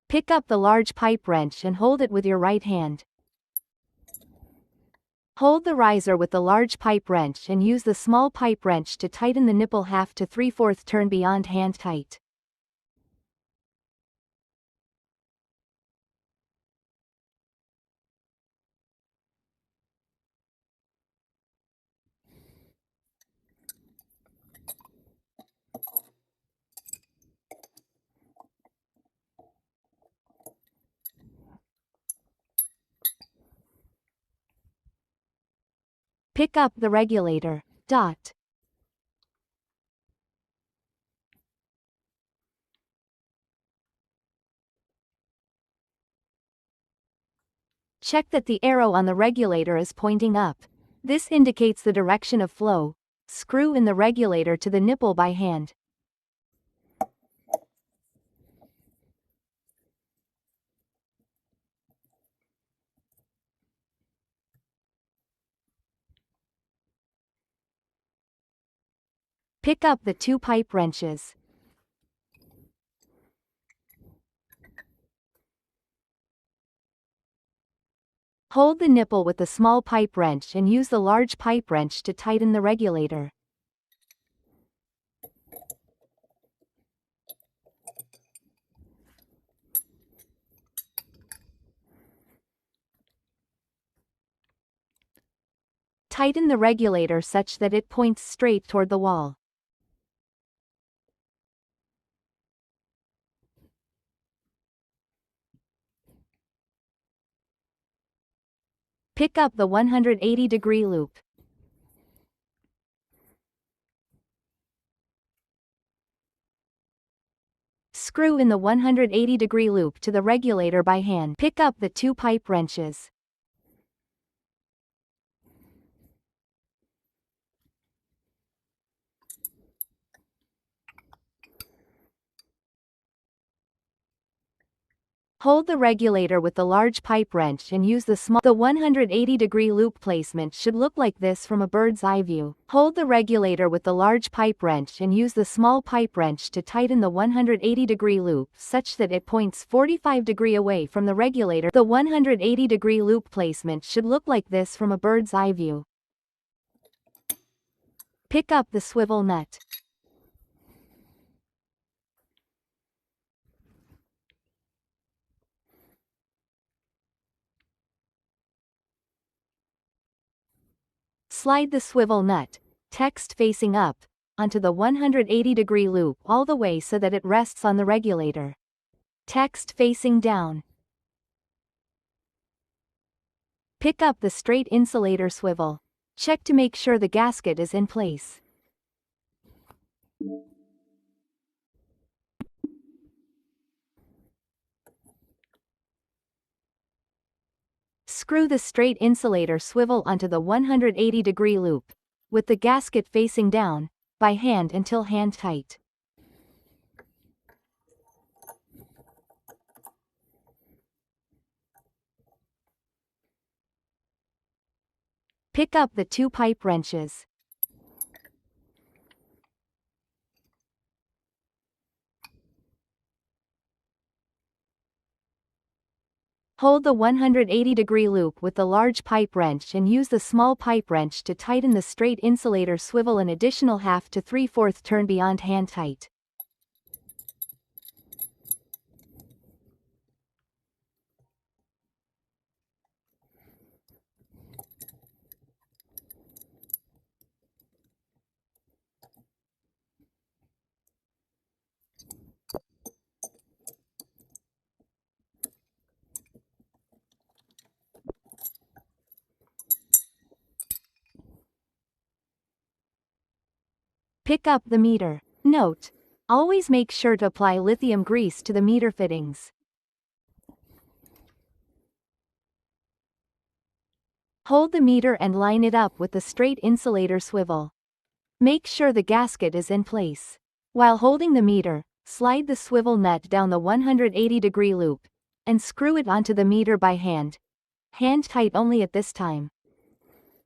Pick up the large pipe wrench and hold it with your right hand. Hold the riser with the large pipe wrench and use the small pipe wrench to tighten the nipple 1/2 to 3/4 turn beyond hand tight. Pick up the regulator. Dot. Check that the arrow on the regulator is pointing up. This indicates the direction of flow. Screw in the regulator to the nipple by hand. Pick up the 2 pipe wrenches. Hold the nipple with the small pipe wrench and use the large pipe wrench to tighten the regulator. Tighten the regulator such that it points straight toward the wall. Pick up the 180-degree loop. Screw in the 180-degree loop to the regulator by hand. Pick up the 2 pipe wrenches. Hold the regulator with the large pipe wrench and use the small. The 180-degree loop placement should look like this from a bird's eye view. Hold the regulator with the large pipe wrench and use the small pipe wrench to tighten the 180-degree loop such that it points 45 degrees away from the regulator. The 180-degree loop placement should look like this from a bird's eye view. Pick up the swivel nut. Slide the swivel nut, text facing up, onto the 180-degree loop all the way so that it rests on the regulator. Text facing down. Pick up the straight insulator swivel. Check to make sure the gasket is in place. Screw the straight insulator swivel onto the 180-degree loop, with the gasket facing down, by hand until hand tight. Pick up the 2 pipe wrenches. Hold the 180-degree loop with the large pipe wrench and use the small pipe wrench to tighten the straight insulator swivel an additional 1/2 to 3/4 turn beyond hand tight. Pick up the meter. Note: always make sure to apply lithium grease to the meter fittings. Hold the meter and line it up with the straight insulator swivel. Make sure the gasket is in place. While holding the meter, slide the swivel nut down the 180-degree loop, and screw it onto the meter by hand. Hand tight only at this time.